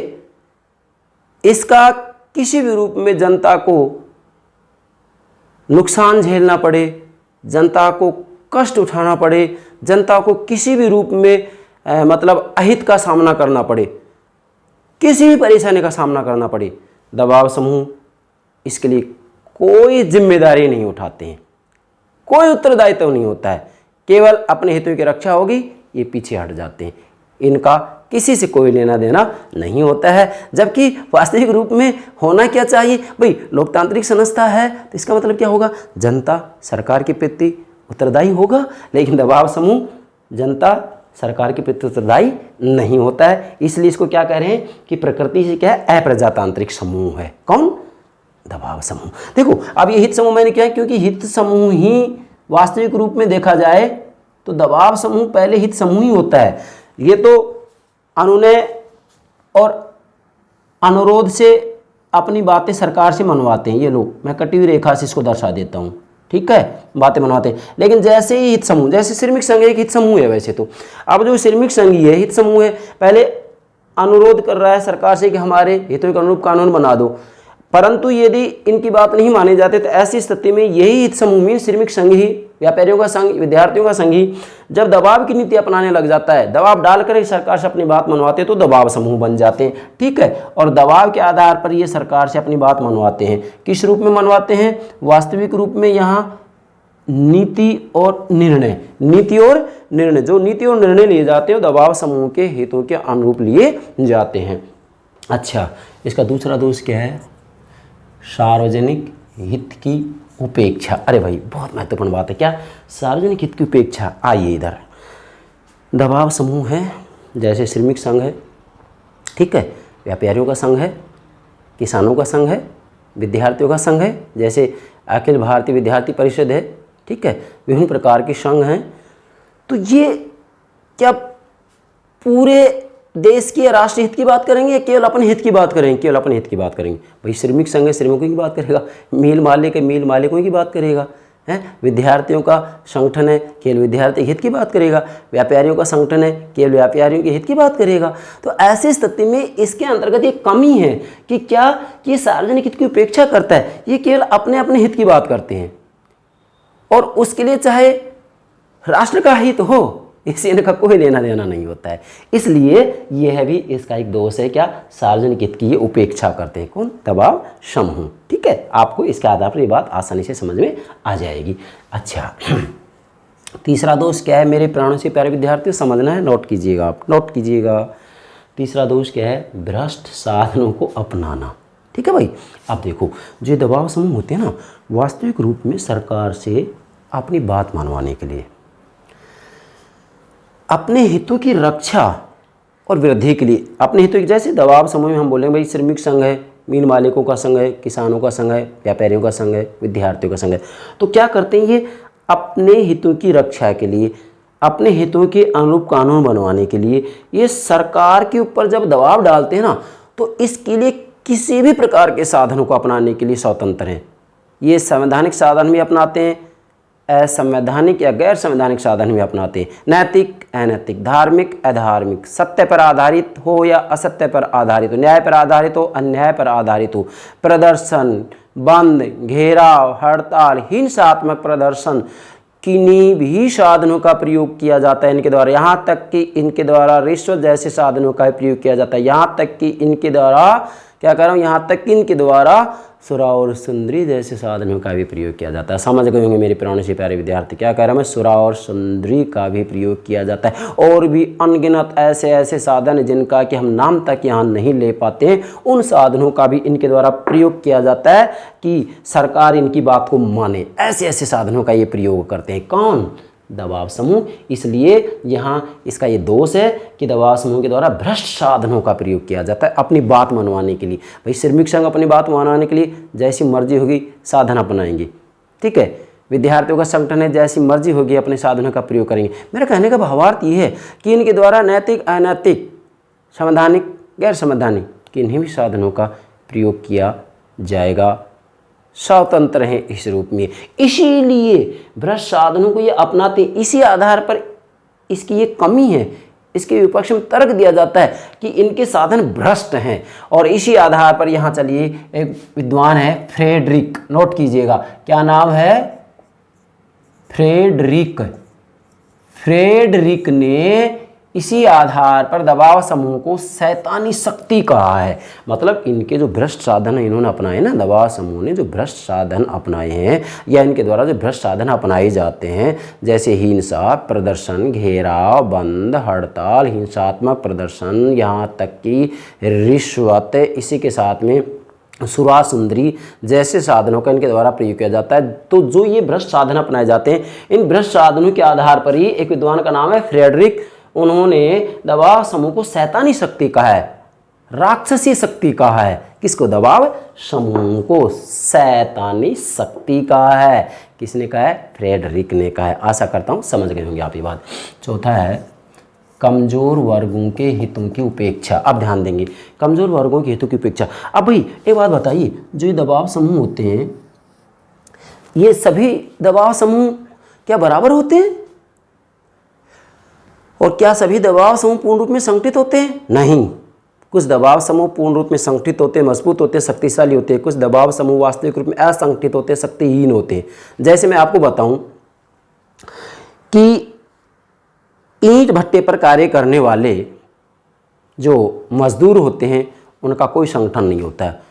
S1: इसका किसी भी रूप में जनता को नुकसान झेलना पड़े, जनता को कष्ट उठाना पड़े, जनता को किसी भी रूप में मतलब अहित का सामना करना पड़े, किसी भी परेशानी का सामना करना पड़े, दबाव समूह इसके लिए कोई जिम्मेदारी नहीं उठाते हैं, कोई उत्तरदायित्व नहीं होता है, केवल अपने हितों की रक्षा होगी, ये पीछे हट जाते हैं। इनका किसी से कोई लेना देना नहीं होता है। जबकि वास्तविक रूप में होना क्या चाहिए भाई? लोकतांत्रिक संस्था है तो इसका मतलब क्या होगा? जनता सरकार के प्रति उत्तरदायी होगा। लेकिन दबाव समूह जनता सरकार के प्रति उत्तरदायी नहीं होता है। इसलिए इसको क्या कह रहे हैं कि प्रकृति से क्या है? अप्रजातांत्रिक समूह है। कौन? दबाव समूह। देखो, अब ये हित समूह मैंने क्या है, क्योंकि हित समूह ही वास्तविक रूप में देखा जाए तो दबाव समूह पहले हित समूह ही होता है। ये तो अनुनय और अनुरोध से अपनी बातें सरकार से मनवाते हैं। ये लोग, मैं कटी हुई रेखा से इसको दर्शा देता हूँ, ठीक है, बातें मनवाते हैं। लेकिन जैसे ही हित समूह, जैसे श्रमिक संघ एक हित समूह है वैसे तो, अब जो श्रमिक संघ है हित समूह है, पहले अनुरोध कर रहा है सरकार से कि हमारे हितों के अनुरूप कानून बना दो, परंतु यदि इनकी बात नहीं माने जाते तो ऐसी स्थिति में यही हित समूह में श्रमिक संघ ही, व्यापारियों का संघ, विद्यार्थियों का संघ ही जब दबाव की नीति अपनाने लग जाता है, दबाव डालकर ही सरकार से अपनी बात मनवाते हैं, तो दबाव समूह बन जाते हैं, ठीक है। और दबाव के आधार पर ये सरकार से अपनी बात मनवाते हैं। किस रूप में मनवाते हैं? वास्तविक रूप में यहाँ नीति और निर्णय, नीति और निर्णय, जो नीति और निर्णय लिए जाते हैं दबाव समूह के हितों के अनुरूप लिए जाते हैं। अच्छा, इसका दूसरा दोष क्या है? सार्वजनिक हित की उपेक्षा। अरे भाई बहुत महत्वपूर्ण बात है। क्या? सार्वजनिक हित की उपेक्षा। आइए इधर, दबाव समूह है, जैसे श्रमिक संघ है, ठीक है, व्यापारियों का संघ है, किसानों का संघ है, विद्यार्थियों का संघ है, जैसे अखिल भारतीय विद्यार्थी परिषद है, ठीक है, विभिन्न प्रकार के संघ हैं। तो ये क्या पूरे देश के राष्ट्रीय हित की बात करेंगे या केवल अपने हित की बात करेंगे? केवल अपने हित की बात करेंगे। भाई श्रमिक संघ है, श्रमिकों की बात करेगा, मिल मालिक है, मिल मालिकों की बात करेगा, है, विद्यार्थियों का संगठन है, केवल विद्यार्थी हित की बात करेगा, व्यापारियों का संगठन है, केवल व्यापारियों के हित की बात करेगा। तो ऐसी स्थिति में इसके अंतर्गत एक कमी है कि क्या ये सार्वजनिक हित की उपेक्षा करता है, ये केवल अपने अपने हित की बात करते हैं और उसके लिए चाहे राष्ट्र का हित हो, इससे इनका कोई लेना देना नहीं होता है। इसलिए यह भी इसका एक दोष है। क्या? सार्वजनिक हित की ये उपेक्षा करते हैं। कौन? दबाव समूह, ठीक है। आपको इसके आधार पर ये बात आसानी से समझ में आ जाएगी। अच्छा, तीसरा दोष क्या है मेरे प्राणों से प्यारे विद्यार्थियों? समझना है, नोट कीजिएगा, आप नोट कीजिएगा। तीसरा दोष क्या है? भ्रष्ट साधनों को अपनाना, ठीक है भाई। अब देखो, जो दबाव समूह होते हैं ना, वास्तविक रूप में सरकार से अपनी बात मनवाने के लिए, अपने हितों की रक्षा और वृद्धि के लिए, अपने हितों की, जैसे दबाव समूह में हम बोलेंगे भाई श्रमिक संघ है, मील मालिकों का संघ है, किसानों का संघ है, व्यापारियों का संघ है, विद्यार्थियों का संघ है। तो क्या करते हैं ये? अपने हितों की रक्षा के लिए, अपने हितों के अनुरूप कानून बनवाने के लिए ये सरकार के ऊपर जब दबाव डालते हैं ना, तो इसके लिए किसी भी प्रकार के साधनों को अपनाने के लिए स्वतंत्र हैं। ये संवैधानिक साधन भी अपनाते हैं, असंवैधानिक या गैर संवैधानिक साधन भी अपनाते हैं, नैतिक, अनैतिक, धार्मिक, अधार्मिक, सत्य पर आधारित हो या असत्य पर आधारित हो, न्याय पर आधारित हो, अन्याय पर आधारित हो, प्रदर्शन, बंद, घेराव, हड़ताल, हिंसात्मक प्रदर्शन, किन्हीं भी साधनों का प्रयोग किया जाता है इनके द्वारा। यहाँ तक कि इनके द्वारा रिश्वत जैसे साधनों का प्रयोग किया जाता है। यहाँ तक कि इनके द्वारा, क्या कह रहा हूँ, यहाँ तक कि इनके द्वारा सुरा और सुंदरी जैसे साधनों का भी प्रयोग किया जाता है। समझ गए होंगे मेरे प्राणों से प्यारे विद्यार्थी, क्या कह रहा हूँ मैं? सुरा और सुंदरी का भी प्रयोग किया जाता है, और भी अनगिनत ऐसे ऐसे साधन जिनका कि हम नाम तक यहाँ नहीं ले पाते हैं, उन साधनों का भी इनके द्वारा प्रयोग किया जाता है कि सरकार इनकी बात को माने। ऐसे ऐसे साधनों का ये प्रयोग करते हैं। कौन? दबाव समूह। इसलिए यहाँ इसका ये दोष है कि दबाव समूह के द्वारा भ्रष्ट साधनों का प्रयोग किया जाता है अपनी बात मनवाने के लिए। भाई श्रमिक संघ अपनी बात मनवाने के लिए जैसी मर्जी होगी साधन अपनाएंगे, ठीक है। विद्यार्थियों का संगठन है, जैसी मर्जी होगी अपने साधनों का प्रयोग करेंगे। मेरा कहने का भावार्थ ये है कि इनके द्वारा नैतिक, अनैतिक, संवैधानिक, गैर संवैधानिक किन्हीं भी साधनों का प्रयोग किया जाएगा। स्वतंत्र हैं इस रूप में, इसीलिए भ्रष्ट साधनों को ये अपनाते हैं। इसी आधार पर इसकी ये कमी है, इसके विपक्ष में तर्क दिया जाता है कि इनके साधन भ्रष्ट हैं। और इसी आधार पर यहाँ चलिए, एक विद्वान है फ्रेडरिक, नोट कीजिएगा, क्या नाम है? फ्रेडरिक ने इसी आधार पर दबाव समूह को शैतानी शक्ति कहा है। मतलब इनके जो भ्रष्ट साधन इन्होंने अपनाए ना, दबाव समूह ने जो भ्रष्ट साधन अपनाए हैं या इनके द्वारा जो भ्रष्ट साधन अपनाए जाते हैं, जैसे हिंसा, प्रदर्शन, घेराव, बंद, हड़ताल, हिंसात्मक प्रदर्शन, यहाँ तक कि रिश्वत, इसी के साथ में सुरा सुंदरी जैसे साधनों का इनके द्वारा प्रयोग किया जाता है। तो जो ये भ्रष्ट साधन अपनाए जाते हैं, इन भ्रष्ट साधनों के आधार पर ही एक विद्वान का नाम है फ्रेडरिक, उन्होंने दबाव समूह को शैतानी शक्ति कहा है, राक्षसी शक्ति कहा है। किसको? दबाव समूह को शैतानी शक्ति कहा है। किसने कहा है? फ्रेडरिक ने कहा है। आशा करता हूँ समझ गए होंगे आप ये बात। चौथा है कमजोर वर्गों के हितों की उपेक्षा। अब ध्यान देंगे, कमजोर वर्गों के हितों की उपेक्षा। अब भाई एक बात बताइए, जो ये दबाव समूह होते हैं, ये सभी दबाव समूह क्या बराबर होते हैं? और क्या सभी दबाव समूह पूर्ण रूप में संगठित होते हैं? नहीं। कुछ दबाव समूह पूर्ण रूप में संगठित होते हैं, मजबूत होते हैं, शक्तिशाली होते हैं। कुछ दबाव समूह वास्तविक रूप में असंगठित होते हैं, शक्तिहीन होते हैं। जैसे मैं आपको बताऊं कि ईंट भट्टे पर कार्य करने वाले जो मजदूर होते हैं उनका कोई संगठन नहीं होता है।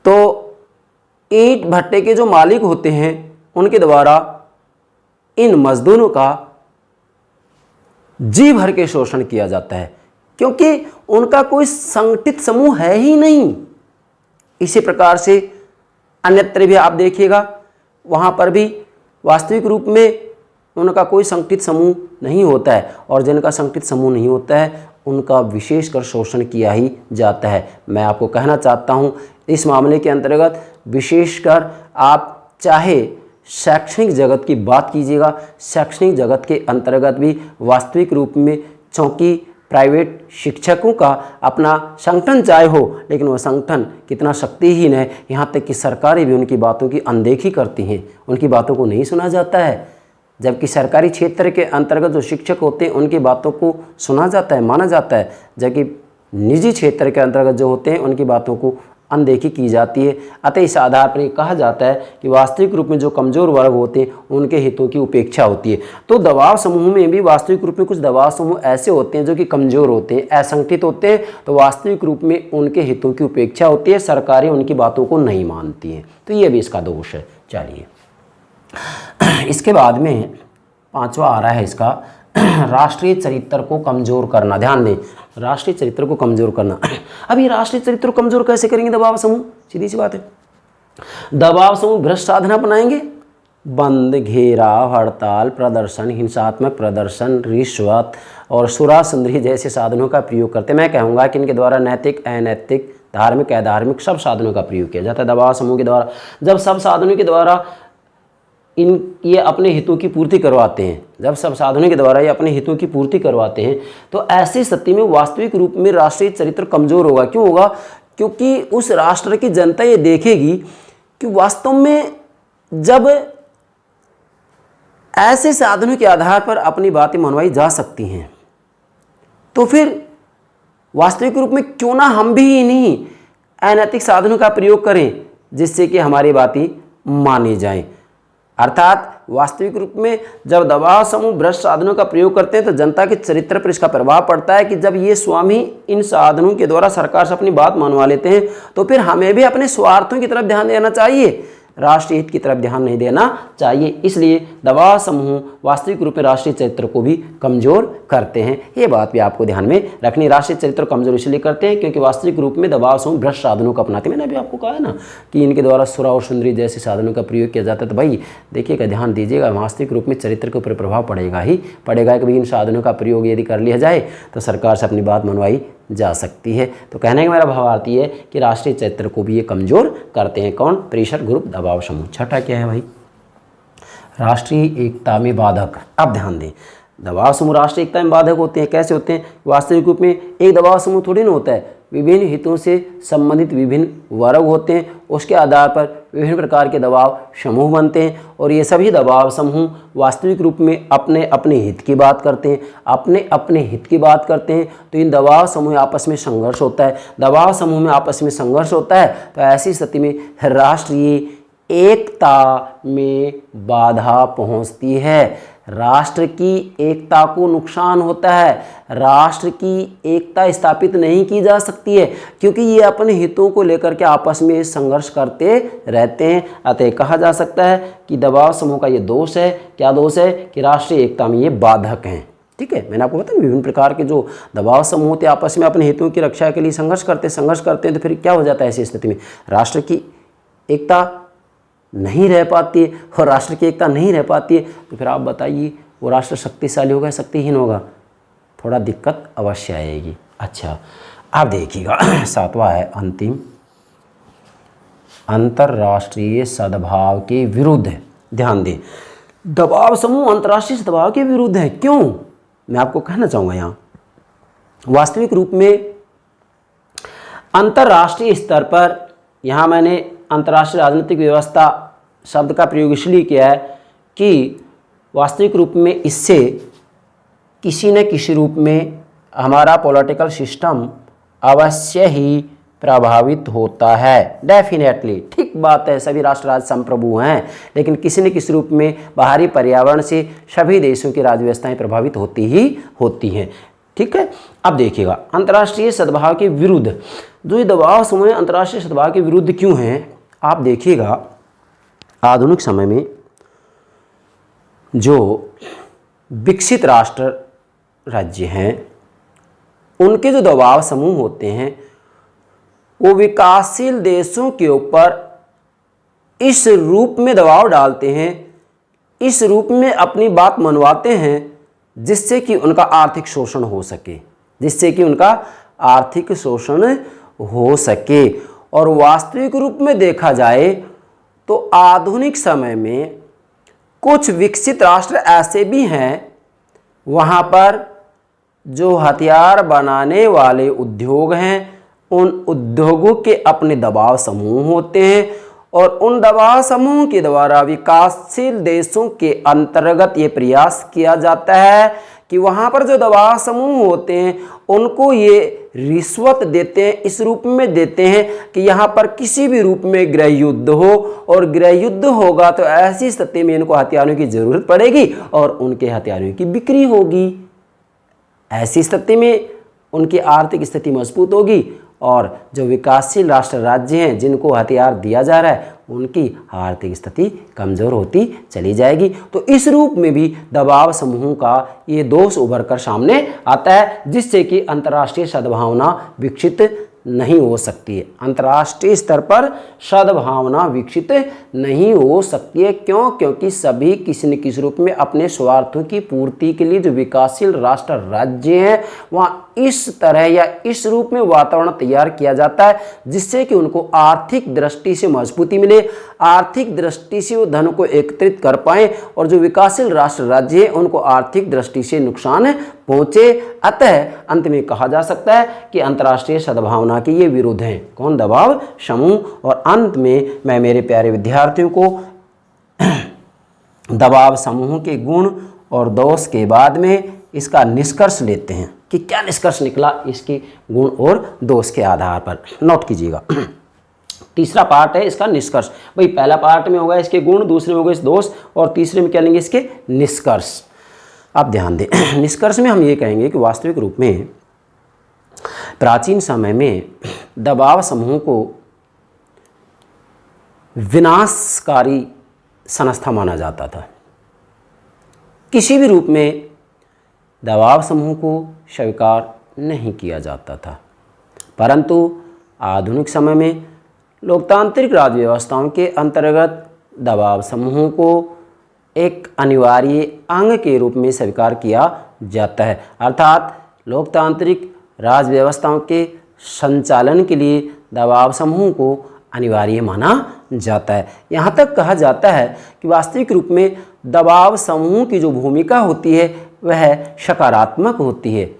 S1: तो ईंट भट्टे के जो मालिक होते हैं उनके द्वारा इन मजदूरों का जी भर के शोषण किया जाता है, क्योंकि उनका कोई संगठित समूह है ही नहीं। इसी प्रकार से अन्यत्र भी आप देखिएगा, वहाँ पर भी वास्तविक रूप में उनका कोई संगठित समूह नहीं होता है, और जिनका संगठित समूह नहीं होता है उनका विशेषकर शोषण किया ही जाता है। मैं आपको कहना चाहता हूँ इस मामले के अंतर्गत विशेषकर आप चाहे शैक्षणिक जगत की बात कीजिएगा, शैक्षणिक जगत के अंतर्गत भी वास्तविक रूप में, चूँकि प्राइवेट शिक्षकों का अपना संगठन चाहे हो, लेकिन वह संगठन कितना शक्तिहीन है, यहाँ तक कि सरकारें भी उनकी बातों की अनदेखी करती हैं, उनकी बातों को नहीं सुना जाता है। जबकि सरकारी क्षेत्र के अंतर्गत जो शिक्षक होते हैं उनकी बातों को सुना जाता है, माना जाता है, जबकि निजी क्षेत्र के अंतर्गत जो होते हैं उनकी बातों को अनदेखी की जाती है। अतः इस आधार पर कहा जाता है कि वास्तविक रूप में जो कमज़ोर वर्ग होते हैं उनके हितों की उपेक्षा होती है। तो दबाव समूह में भी वास्तविक रूप में कुछ दबाव समूह ऐसे होते हैं जो कि कमज़ोर होते हैं, असंगठित होते हैं, तो वास्तविक रूप में उनके हितों की उपेक्षा होती है, सरकारें उनकी बातों को नहीं मानती हैं। तो ये भी इसका दोष है। चलिए, इसके बाद में पांचवा आ रहा है इसका राष्ट्रीय चरित्र को कमज़ोर करना। ध्यान दें, राष्ट्रीय चरित्र को कमज़ोर करना। अब ये राष्ट्रीय चरित्र को कमज़ोर कैसे करेंगे दबाव समूह? सीधी सी बात है, दबाव समूह भ्रष्ट साधना अपनाएंगे, बंद, घेराव, हड़ताल, प्रदर्शन, हिंसात्मक प्रदर्शन, रिश्वत और सुरासुंदरी जैसे साधनों का प्रयोग करते हैं। मैं कहूँगा कि इनके द्वारा नैतिक, अनैतिक, धार्मिक, अधार्मिक सब साधनों का प्रयोग किया जाता है दबाव समूह के द्वारा। जब सब साधनों के द्वारा ये अपने हितों की पूर्ति करवाते हैं, जब सब साधनों के द्वारा ये अपने हितों की पूर्ति करवाते हैं, तो ऐसी स्थिति में वास्तविक रूप में राष्ट्रीय चरित्र कमज़ोर होगा। क्यों होगा? क्योंकि उस राष्ट्र की जनता ये देखेगी कि वास्तव में जब ऐसे साधनों के आधार पर अपनी बातें मनवाई जा सकती हैं, तो फिर वास्तविक रूप में क्यों ना हम भी इन्हीं अनैतिक साधनों का प्रयोग करें जिससे कि हमारी बातें मानी जाएं। अर्थात वास्तविक रूप में जब दबाव समूह भ्रष्ट साधनों का प्रयोग करते हैं तो जनता के चरित्र पर इसका प्रभाव पड़ता है कि जब ये स्वामी इन साधनों के द्वारा सरकार से अपनी बात मनवा लेते हैं, तो फिर हमें भी अपने स्वार्थों की तरफ ध्यान देना चाहिए, राष्ट्रीय हित की तरफ ध्यान नहीं देना चाहिए। इसलिए दबाव समूह वास्तविक रूप में राष्ट्रीय चरित्र को भी कमज़ोर करते हैं। ये बात भी आपको ध्यान में रखनी। राष्ट्रीय चरित्र कमज़ोर इसलिए करते हैं क्योंकि वास्तविक रूप में दबाव समूह भ्रष्ट साधनों को अपनाते हैं। मैंने अभी आपको कहा है ना कि इनके द्वारा सुरा और सुंदरी जैसे साधनों का प्रयोग किया जाता है। तो भाई देखिएगा, ध्यान दीजिएगा, वास्तविक रूप में चरित्र के ऊपर प्रभाव पड़ेगा ही पड़ेगा कि भाई इन साधनों का प्रयोग यदि कर लिया जाए तो सरकार से अपनी बात मनवाई जा सकती है। तो कहने का मेरा भावार्थ ये है कि राष्ट्रीय चरित्र को भी ये कमज़ोर करते हैं। कौन? प्रेशर ग्रुप दबाव समूह। छठा क्या है भाई? राष्ट्रीय एकता में बाधक। अब ध्यान दें, दबाव समूह राष्ट्रीय एकता में बाधक होते हैं। कैसे होते हैं? वास्तविक रूप में एक दबाव समूह थोड़ी ना होता है, विभिन्न हितों से संबंधित विभिन्न वर्ग होते हैं, उसके आधार पर विभिन्न प्रकार के दबाव समूह बनते हैं और ये सभी दबाव समूह वास्तविक रूप में अपने अपने हित की बात करते हैं, अपने अपने हित की बात करते हैं। तो इन दबाव समूह आपस में संघर्ष होता है, दबाव समूह में आपस में संघर्ष होता है। तो ऐसी स्थिति में राष्ट्रीय एकता में बाधा पहुंचती है, राष्ट्र की एकता को नुकसान होता है, राष्ट्र की एकता स्थापित नहीं की जा सकती है क्योंकि ये अपने हितों को लेकर के आपस में संघर्ष करते रहते हैं। अतः कहा जा सकता है कि दबाव समूह का ये दोष है। क्या दोष है? कि राष्ट्रीय एकता में ये बाधक हैं। ठीक है, मैंने आपको बताया विभिन्न प्रकार के जो दबाव समूह होते हैं आपस में अपने हितों की रक्षा के लिए संघर्ष करते हैं। तो फिर क्या हो जाता है ऐसी स्थिति में? राष्ट्र की एकता नहीं रह पाती है और राष्ट्र की एकता नहीं रह पाती है तो फिर आप बताइए वो राष्ट्र शक्तिशाली होगा, शक्तिहीन होगा? थोड़ा दिक्कत अवश्य आएगी। अच्छा, आप देखिएगा सातवां है अंतिम, अंतर्राष्ट्रीय सद्भाव के विरुद्ध है। ध्यान दें, दबाव समूह अंतर्राष्ट्रीय सद्भाव के विरुद्ध है। क्यों? मैं आपको कहना चाहूँगा यहाँ वास्तविक रूप में अंतर्राष्ट्रीय स्तर पर, यहाँ मैंने अंतर्राष्ट्रीय राजनीतिक व्यवस्था शब्द का प्रयोग इसलिए किया है कि वास्तविक रूप में इससे किसी न किसी रूप में हमारा पॉलिटिकल सिस्टम अवश्य ही प्रभावित होता है। डेफिनेटली ठीक बात है, सभी राष्ट्र राज्य संप्रभु हैं, लेकिन किसी न किसी रूप में बाहरी पर्यावरण से सभी देशों की राज्य व्यवस्थाएं प्रभावित होती ही होती हैं। ठीक है, अब देखिएगा अंतर्राष्ट्रीय सद्भाव के विरुद्ध जो ये दबाव समूह अंतर्राष्ट्रीय सद्भाव के विरुद्ध क्यों हैं, आप देखिएगा आधुनिक समय में जो विकसित राष्ट्र राज्य हैं उनके जो दबाव समूह होते हैं वो विकासशील देशों के ऊपर इस रूप में दबाव डालते हैं, इस रूप में अपनी बात मनवाते हैं जिससे कि उनका आर्थिक शोषण हो सके, जिससे कि उनका आर्थिक शोषण हो सके। और वास्तविक रूप में देखा जाए तो आधुनिक समय में कुछ विकसित राष्ट्र ऐसे भी हैं वहाँ पर जो हथियार बनाने वाले उद्योग हैं उन उद्योगों के अपने दबाव समूह होते हैं और उन दबाव समूह के द्वारा विकासशील देशों के अंतर्गत ये प्रयास किया जाता है कि वहाँ पर जो दबाव समूह होते हैं उनको ये रिश्वत देते हैं, इस रूप में देते हैं कि यहाँ पर किसी भी रूप में गृह युद्ध हो और गृह युद्ध होगा तो ऐसी स्थिति में इनको हथियारों की ज़रूरत पड़ेगी और उनके हथियारों की बिक्री होगी। ऐसी स्थिति में उनकी आर्थिक स्थिति मजबूत होगी और जो विकासशील राष्ट्र राज्य हैं जिनको हथियार दिया जा रहा है उनकी आर्थिक स्थिति कमज़ोर होती चली जाएगी। तो इस रूप में भी दबाव समूहों का ये दोष उभर कर सामने आता है जिससे कि अंतर्राष्ट्रीय सद्भावना विकसित नहीं हो सकती है, अंतर्राष्ट्रीय स्तर पर सद्भावना विकसित नहीं हो सकती है। क्यों? क्योंकि सभी किसी न किसी रूप में अपने स्वार्थों की पूर्ति के लिए जो विकासशील राष्ट्र राज्य हैं वहाँ इस तरह या इस रूप में वातावरण तैयार किया जाता है जिससे कि उनको आर्थिक दृष्टि से मजबूती मिले, आर्थिक दृष्टि से वो धन को एकत्रित कर पाएं और जो विकासशील राष्ट्र राज्य है उनको आर्थिक दृष्टि से नुकसान पहुंचे। अतः अंत में कहा जा सकता है कि अंतर्राष्ट्रीय सद्भावना के ये विरुद्ध हैं कौन? दबाव समूह। और अंत में मैं मेरे प्यारे विद्यार्थियों को दबाव समूह के गुण और दोष के बाद में इसका निष्कर्ष लेते हैं कि क्या निष्कर्ष निकला इसके गुण और दोष के आधार पर। नोट कीजिएगा तीसरा पार्ट है इसका निष्कर्ष। भाई पहला पार्ट में होगा इसके गुण, दूसरे में होगा इस दोष और तीसरे में क्या लेंगे इसके निष्कर्ष। आप ध्यान दें निष्कर्ष में हम ये कहेंगे कि वास्तविक रूप में प्राचीन समय में दबाव समूह को विनाशकारी संस्था माना जाता था। किसी भी रूप में दबाव समूह को स्वीकार नहीं किया जाता था, परंतु आधुनिक समय में लोकतांत्रिक राज्य व्यवस्थाओं के अंतर्गत दबाव समूहों को एक अनिवार्य अंग के रूप में स्वीकार किया जाता है। अर्थात लोकतांत्रिक राज्य व्यवस्थाओं के संचालन के लिए दबाव समूह को अनिवार्य माना जाता है। यहाँ तक कहा जाता है कि वास्तविक रूप में दबाव समूह की जो भूमिका होती है वह सकारात्मक होती है,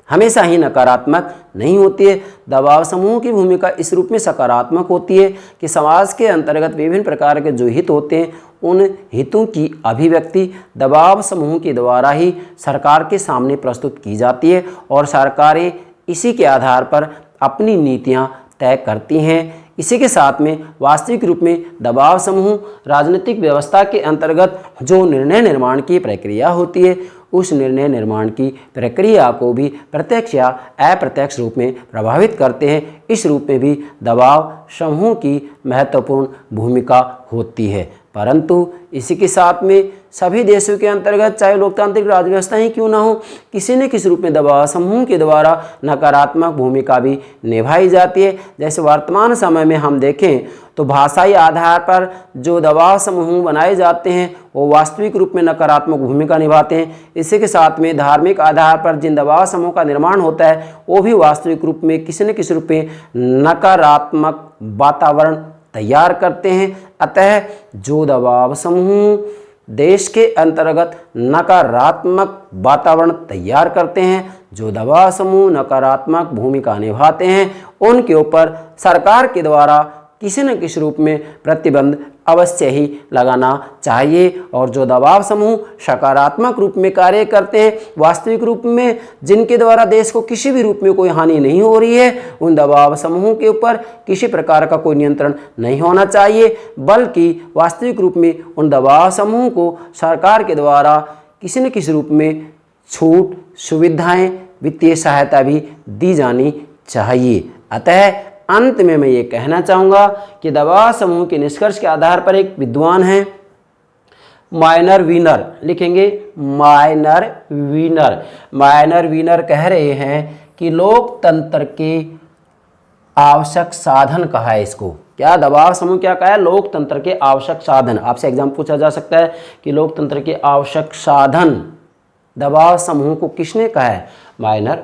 S1: हमेशा ही नकारात्मक नहीं होती है। दबाव समूह की भूमिका इस रूप में सकारात्मक होती है कि समाज के अंतर्गत विभिन्न प्रकार के जो हित होते हैं उन हितों की अभिव्यक्ति दबाव समूह के द्वारा ही सरकार के सामने प्रस्तुत की जाती है और सरकारें इसी के आधार पर अपनी नीतियां तय करती हैं। इसी के साथ में वास्तविक रूप में दबाव समूह राजनीतिक व्यवस्था के अंतर्गत जो निर्णय निर्माण की प्रक्रिया होती है उस निर्णय निर्माण की प्रक्रिया को भी प्रत्यक्ष या अप्रत्यक्ष रूप में प्रभावित करते हैं। इस रूप में भी दबाव समूह की महत्वपूर्ण भूमिका होती है। परंतु इसी के साथ में सभी देशों के अंतर्गत चाहे लोकतांत्रिक राज्य व्यवस्था ही क्यों ना हो, किसी न किसी रूप में दबाव समूह के द्वारा नकारात्मक भूमिका भी निभाई जाती है। जैसे वर्तमान समय में हम देखें तो भाषाई आधार पर जो दबाव समूह बनाए जाते हैं वो वास्तविक रूप में नकारात्मक भूमिका निभाते हैं। इसी के साथ में धार्मिक आधार पर जिन दबाव समूह का निर्माण होता है वो भी वास्तविक रूप में किसी न किसी रूप में नकारात्मक वातावरण तैयार करते हैं। अतः जो दबाव समूह देश के अंतर्गत नकारात्मक वातावरण तैयार करते हैं। जो दबाव समूह नकारात्मक भूमिका निभाते हैं उनके ऊपर सरकार के द्वारा किसी न किसी रूप में प्रतिबंध अवश्य ही लगाना चाहिए। और जो दबाव समूह सकारात्मक रूप में कार्य करते हैं, वास्तविक रूप में जिनके द्वारा देश को किसी भी रूप में कोई हानि नहीं हो रही है, उन दबाव समूहों के ऊपर किसी प्रकार का कोई नियंत्रण नहीं होना चाहिए, बल्कि वास्तविक रूप में उन दबाव समूहों को सरकार के द्वारा किसी न किसी रूप में छूट, सुविधाएं, वित्तीय सहायता भी दी जानी चाहिए। अतः अंत में मैं ये कहना चाहूँगा कि दबाव समूह के निष्कर्ष के आधार पर एक विद्वान हैं माइनर वीनर, लिखेंगे माइनर वीनर कह रहे हैं कि लोकतंत्र के आवश्यक साधन कहा है इसको। क्या दबाव समूह क्या कहा है? लोकतंत्र के आवश्यक साधन। आपसे एग्जाम पूछा जा सकता है कि लोकतंत्र के आवश्यक साधन दबाव समूह को किसने कहा है? माइनर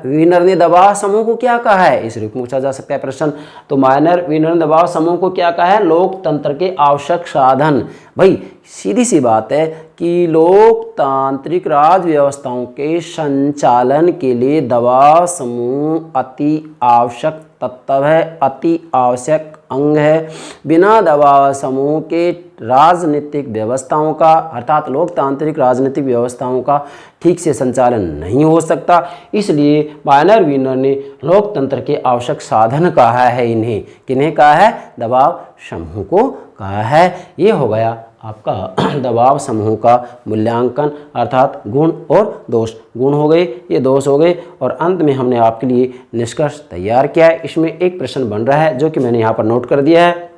S1: वीनर ने दबाव समूह को क्या कहा है? इस रूप में पूछा जा सकता है प्रश्न। तो माइनर वीनर ने दबाव समूह को क्या कहा है? लोकतंत्र के आवश्यक साधन। भाई सीधी सी बात है कि लोकतांत्रिक राज व्यवस्थाओं के संचालन के लिए दबाव समूह अति आवश्यक तत्व है, अति आवश्यक अंग है। बिना दबाव समूह के राजनीतिक व्यवस्थाओं का, अर्थात लोकतांत्रिक राजनीतिक व्यवस्थाओं का ठीक से संचालन नहीं हो सकता। इसलिए माइनर वीनर ने लोकतंत्र के आवश्यक साधन कहा है इन्हें। किन्हें कहा है? दबाव समूह को कहा है। ये हो गया आपका दबाव समूह का मूल्यांकन, अर्थात गुण और दोष। गुण हो गए, ये दोष हो गए, और अंत में हमने आपके लिए निष्कर्ष तैयार किया है। इसमें एक प्रश्न बन रहा है जो कि मैंने यहाँ पर नोट कर दिया है,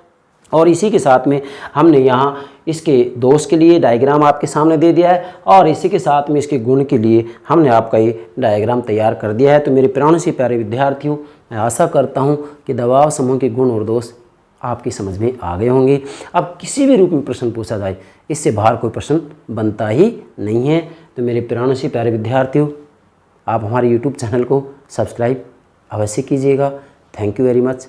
S1: और इसी के साथ में हमने यहाँ इसके दोष के लिए डायग्राम आपके सामने दे दिया है, और इसी के साथ में इसके गुण के लिए हमने आपका ये डायग्राम तैयार कर दिया है। तो मेरे प्राण से प्यारे विद्यार्थियों, मैं आशा करता हूँ कि दबाव समूह के गुण और दोष आपकी समझ में आ गए होंगे। अब किसी भी रूप में प्रश्न पूछा जाए, इससे बाहर कोई प्रश्न बनता ही नहीं है। तो मेरे प्राण से प्यारे विद्यार्थियों, आप हमारे YouTube चैनल को सब्सक्राइब अवश्य कीजिएगा। Thank you very much.